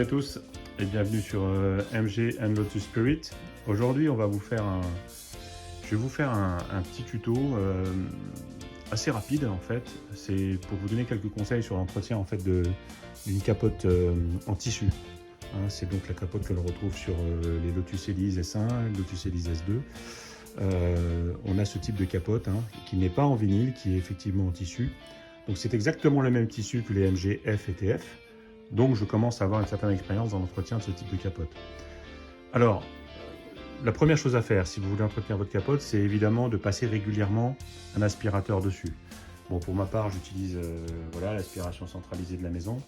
à tous et bienvenue sur MG and Lotus Spirit. Aujourd'hui, je vais vous faire un petit tuto assez rapide en fait. C'est pour vous donner quelques conseils sur l'entretien en fait d'une capote en tissu. Hein, c'est donc la capote que l'on retrouve sur les Lotus Elise S1, Lotus Elise S2. On a ce type de capote qui n'est pas en vinyle, qui est effectivement en tissu. Donc c'est exactement le même tissu que les MG F et TF. Donc je commence à avoir une certaine expérience dans l'entretien de ce type de capote. Alors, la première chose à faire si vous voulez entretenir votre capote, c'est évidemment de passer régulièrement un aspirateur dessus. Bon, pour ma part, j'utilise l'aspiration centralisée de la maison.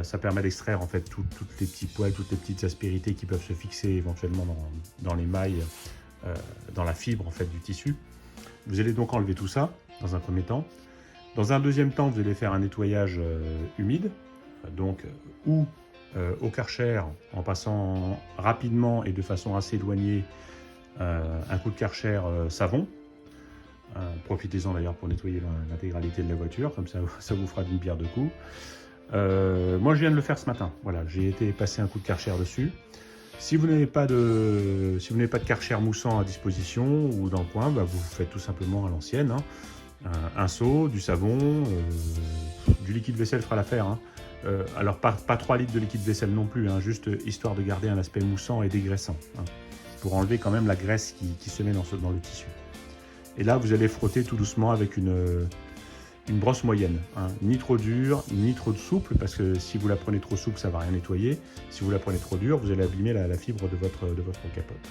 Ça permet d'extraire en fait toutes les petits poils, toutes les petites aspérités qui peuvent se fixer éventuellement dans les mailles, dans la fibre en fait du tissu. Vous allez donc enlever tout ça dans un premier temps. Dans un deuxième temps, vous allez faire un nettoyage humide, donc ou au Karcher en passant rapidement et de façon assez éloignée un coup de Karcher savon. Profitez-en d'ailleurs pour nettoyer l'intégralité de la voiture, comme ça vous fera d'une pierre deux coups. Moi je viens de le faire ce matin, voilà, j'ai été passer un coup de Karcher dessus. Si vous n'avez pas de Karcher moussant à disposition ou dans le coin, vous faites tout simplement à l'ancienne. Un seau, du savon, du liquide vaisselle fera l'affaire. Alors pas 3 litres de liquide vaisselle non plus, juste histoire de garder un aspect moussant et dégraissant, pour enlever quand même la graisse qui se met dans le tissu. Et là vous allez frotter tout doucement avec une brosse moyenne, ni trop dure, ni trop souple, parce que si vous la prenez trop souple, ça ne va rien nettoyer. Si vous la prenez trop dure, vous allez abîmer la fibre de votre capote.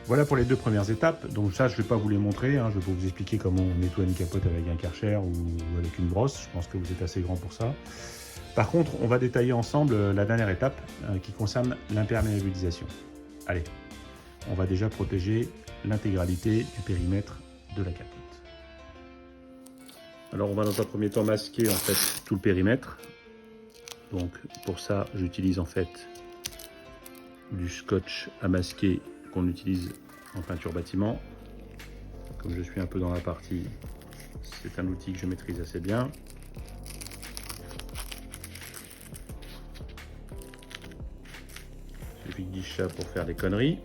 Voilà pour les deux premières étapes. Donc ça, je ne vais pas vous les montrer. Je vais pas vous expliquer comment on nettoie une capote avec un Karcher ou avec une brosse. Je pense que vous êtes assez grand pour ça. Par contre, on va détailler ensemble la dernière étape qui concerne l'imperméabilisation. Allez, on va déjà protéger l'intégralité du périmètre de la capote. Alors on va dans un premier temps masquer en fait tout le périmètre. Donc pour ça, j'utilise en fait du scotch à masquer qu'on utilise en peinture bâtiment. Comme je suis un peu dans la partie, c'est un outil que je maîtrise assez bien. Il suffit de 10 chats pour faire des conneries.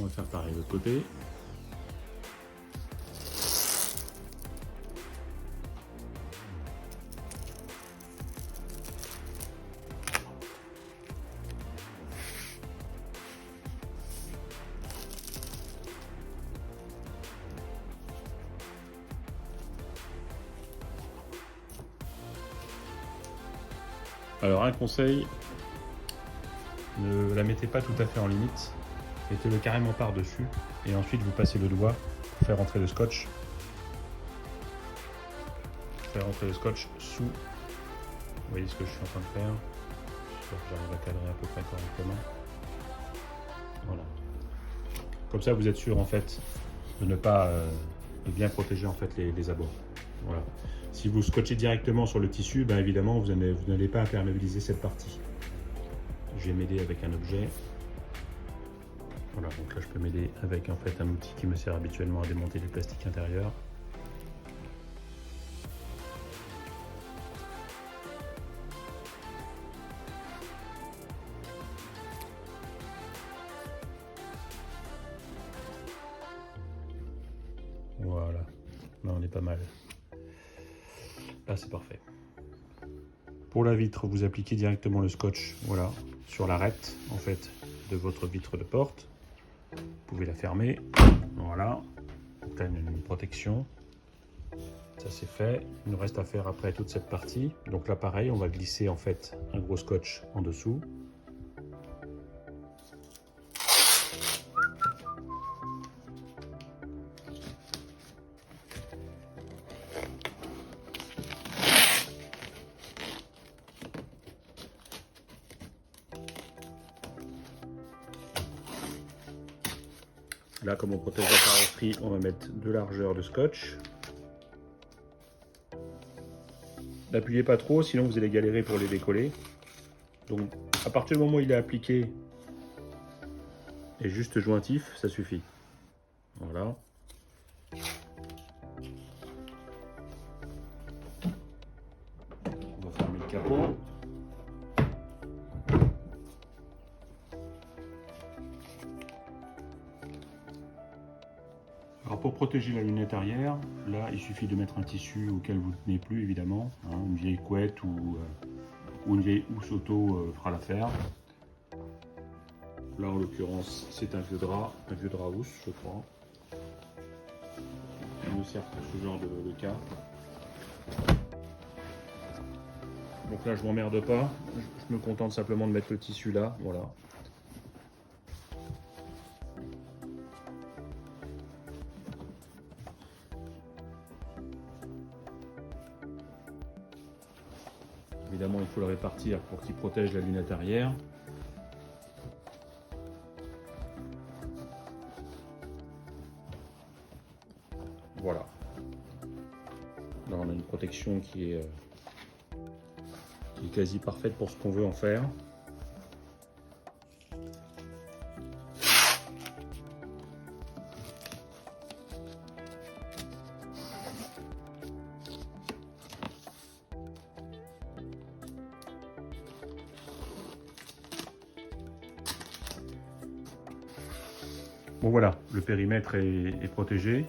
On va faire pareil de l'autre côté. Alors un conseil, ne la mettez pas tout à fait en limite, mettez-le carrément par-dessus et ensuite vous passez le doigt pour faire rentrer le scotch. Faire rentrer le scotch sous. Vous voyez ce que je suis en train de faire. J'espère que j'arrive à cadrer à peu près correctement. Voilà. Comme ça vous êtes sûr en fait de ne pas de bien protéger en fait les abords. Voilà. Si vous scotchez directement sur le tissu, évidemment vous n'allez pas imperméabiliser cette partie. Je vais m'aider avec un objet. Voilà, donc là je peux m'aider avec en fait un outil qui me sert habituellement à démonter les plastiques intérieurs. Voilà, là on est pas mal. Là c'est parfait. Pour la vitre, vous appliquez directement le scotch, voilà, sur l'arête en fait de votre vitre de porte. Vous pouvez la fermer, voilà, donc là une protection. Ça c'est fait. Il nous reste à faire après toute cette partie. Donc là pareil, on va glisser en fait un gros scotch en dessous. Là, comme on protège la carrosserie, on va mettre de largeur de scotch. N'appuyez pas trop, sinon vous allez galérer pour les décoller. Donc, à partir du moment où il est appliqué et juste jointif, ça suffit. Voilà. capot. Alors pour protéger la lunette arrière, là il suffit de mettre un tissu auquel vous ne tenez plus évidemment, hein, une vieille couette ou une vieille housse auto fera l'affaire. Là en l'occurrence c'est un vieux drap housse je crois. Il me sert pour ce genre de cas. Donc là je m'emmerde pas, je me contente simplement de mettre le tissu là, voilà. Évidemment, il faut le répartir pour qu'il protège la lunette arrière. Voilà. Là, on a une protection qui est quasi parfaite pour ce qu'on veut en faire. Bon voilà, le périmètre est protégé,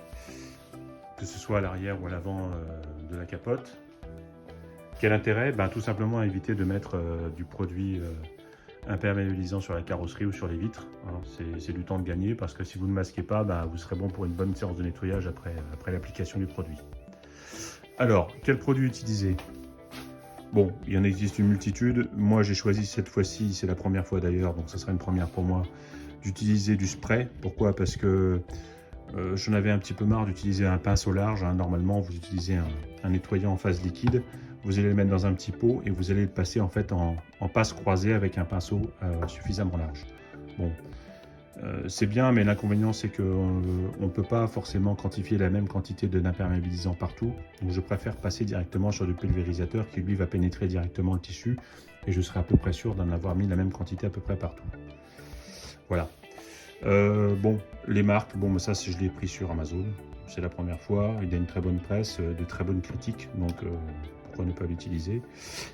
que ce soit à l'arrière ou à l'avant de la capote. Quel intérêt? Ben, tout simplement à éviter de mettre du produit imperméabilisant sur la carrosserie ou sur les vitres. C'est du temps de gagner parce que si vous ne masquez pas, ben, vous serez bon pour une bonne séance de nettoyage après l'application du produit. Alors, quel produit utiliser? Bon, il y en existe une multitude. Moi, j'ai choisi cette fois-ci, c'est la première fois d'ailleurs, donc ce sera une première pour moi, d'utiliser du spray. Pourquoi? Parce que j'en avais un petit peu marre d'utiliser un pinceau large. Hein. Normalement, vous utilisez un nettoyant en phase liquide. Vous allez le mettre dans un petit pot et vous allez le passer en fait en passe croisée avec un pinceau suffisamment large. Bon, c'est bien, mais l'inconvénient c'est qu'on ne peut pas forcément quantifier la même quantité d'imperméabilisant partout. Donc je préfère passer directement sur du pulvérisateur qui lui va pénétrer directement le tissu et je serai à peu près sûr d'en avoir mis la même quantité à peu près partout. Voilà. Bon, les marques, bon, ça je l'ai pris sur Amazon. C'est la première fois. Il a une très bonne presse, de très bonnes critiques, donc pourquoi ne pas l'utiliser.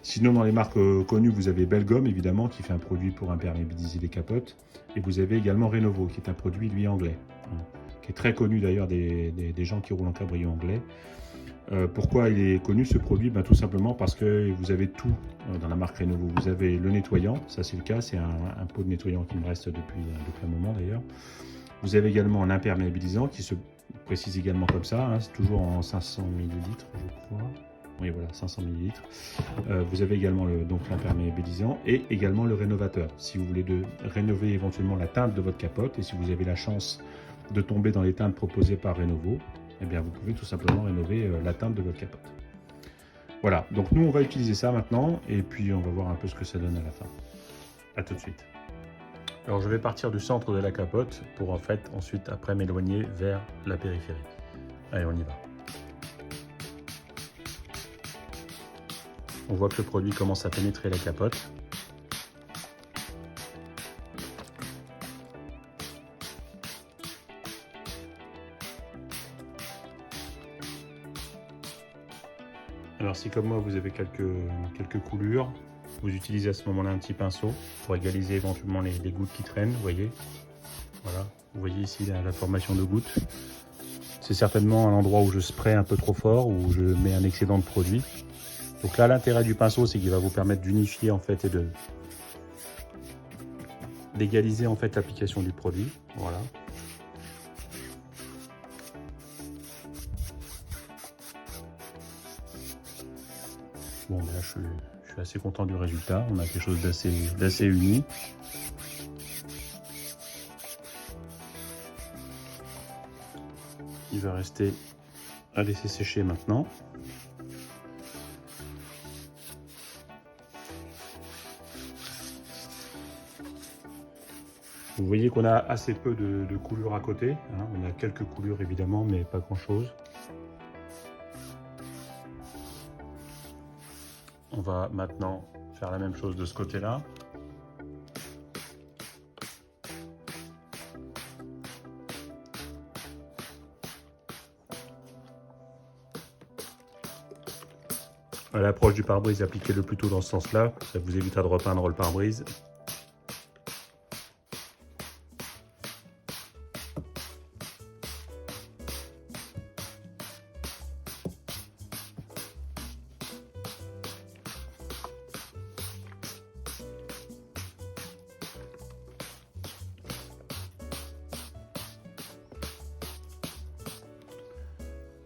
Sinon, dans les marques connues, vous avez Belgum, évidemment, qui fait un produit pour imperméabiliser les capotes. Et vous avez également Renovo, qui est un produit, lui, anglais, hein, qui est très connu d'ailleurs des gens qui roulent en cabriolet anglais. Pourquoi il est connu ce produit? Ben, tout simplement parce que vous avez tout dans la marque Renovo. Vous avez le nettoyant, ça c'est le cas, c'est un pot de nettoyant qui me reste depuis un moment d'ailleurs. Vous avez également un imperméabilisant qui se précise également comme ça, hein, c'est toujours en 500 ml je crois. Oui voilà, 500 ml. Vous avez également l'imperméabilisant et également le rénovateur. Si vous voulez rénover éventuellement la teinte de votre capote et si vous avez la chance de tomber dans les teintes proposées par Renovo, eh bien, vous pouvez tout simplement rénover la teinte de votre capote. Voilà, donc nous on va utiliser ça maintenant et puis on va voir un peu ce que ça donne à la fin. A tout de suite. Alors je vais partir du centre de la capote pour en fait ensuite après m'éloigner vers la périphérie. Allez, on y va. On voit que le produit commence à pénétrer la capote. Alors si comme moi vous avez quelques coulures, vous utilisez à ce moment-là un petit pinceau pour égaliser éventuellement les gouttes qui traînent, vous voyez. Voilà, vous voyez ici la formation de gouttes. C'est certainement un endroit où je spray un peu trop fort, où je mets un excédent de produit. Donc là l'intérêt du pinceau c'est qu'il va vous permettre d'unifier en fait et d'égaliser en fait l'application du produit. Voilà. Bon, là, je suis assez content du résultat. On a quelque chose d'assez uni. Il va rester à laisser sécher maintenant. Vous voyez qu'on a assez peu de coulures à côté. Hein. On a quelques coulures évidemment, mais pas grand-chose. On va maintenant faire la même chose de ce côté-là. À l'approche du pare-brise, appliquez-le plutôt dans ce sens-là. Ça vous évitera de repeindre le pare-brise.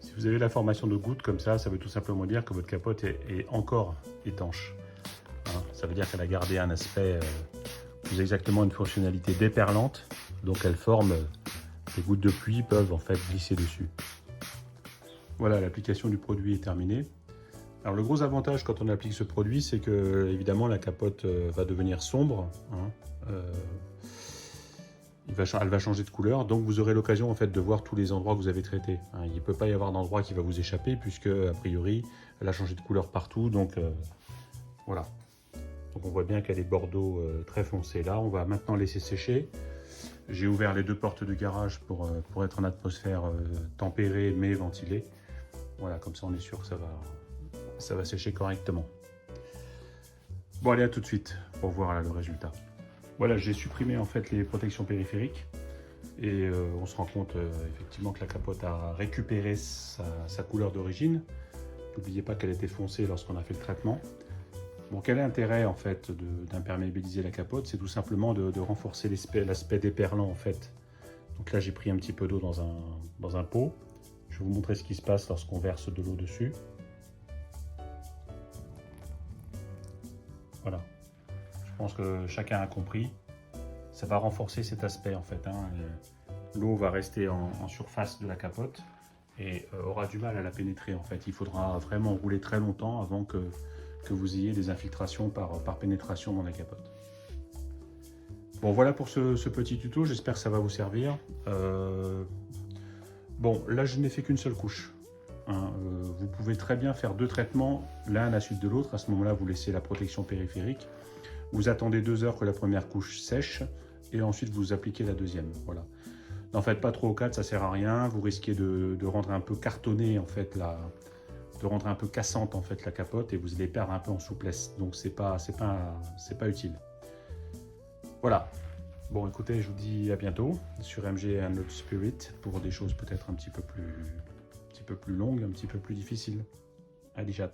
Si vous avez la formation de gouttes comme ça veut tout simplement dire que votre capote est encore étanche. Hein, ça veut dire qu'elle a gardé un aspect, plus exactement une fonctionnalité déperlante. Donc elle forme, les gouttes de pluie peuvent en fait glisser dessus. Voilà, l'application du produit est terminée. Alors le gros avantage quand on applique ce produit, c'est que évidemment la capote va devenir sombre. Hein, elle va changer de couleur, donc vous aurez l'occasion en fait de voir tous les endroits que vous avez traités. Hein, il ne peut pas y avoir d'endroit qui va vous échapper puisque a priori elle a changé de couleur partout, donc voilà. Donc on voit bien qu'elle est bordeaux très foncé là. On va maintenant laisser sécher. J'ai ouvert les deux portes de garage pour être en atmosphère tempérée mais ventilée. Voilà, comme ça on est sûr que ça va sécher correctement. Bon, allez, à tout de suite pour voir là, le résultat. Voilà, j'ai supprimé en fait les protections périphériques et on se rend compte effectivement que la capote a récupéré sa couleur d'origine. N'oubliez pas qu'elle était foncée lorsqu'on a fait le traitement. Bon, quel est l'intérêt en fait d'imperméabiliser la capote? C'est tout simplement de renforcer l'aspect déperlant en fait. Donc là j'ai pris un petit peu d'eau dans un pot. Je vais vous montrer ce qui se passe lorsqu'on verse de l'eau dessus. Voilà. Je pense que chacun a compris. Ça va renforcer cet aspect en fait. Hein. L'eau va rester en surface de la capote et aura du mal à la pénétrer en fait. Il faudra vraiment rouler très longtemps avant que vous ayez des infiltrations par pénétration dans la capote. Bon, voilà pour ce petit tuto, j'espère que ça va vous servir. Bon, là je n'ai fait qu'une seule couche. Hein. Vous pouvez très bien faire deux traitements, l'un à la suite de l'autre. À ce moment-là, vous laissez la protection périphérique. Vous attendez 2 heures que la première couche sèche et ensuite vous appliquez la deuxième. Voilà. N'en faites pas 3 ou 4, ça sert à rien. Vous risquez de rendre un peu cartonné en fait de rendre un peu cassante en fait la capote et vous allez perdre un peu en souplesse. Donc c'est pas utile. Voilà. Bon, écoutez, je vous dis à bientôt sur MG and Not Spirit pour des choses peut-être un petit peu plus longues, un petit peu plus difficiles. Allez, chat.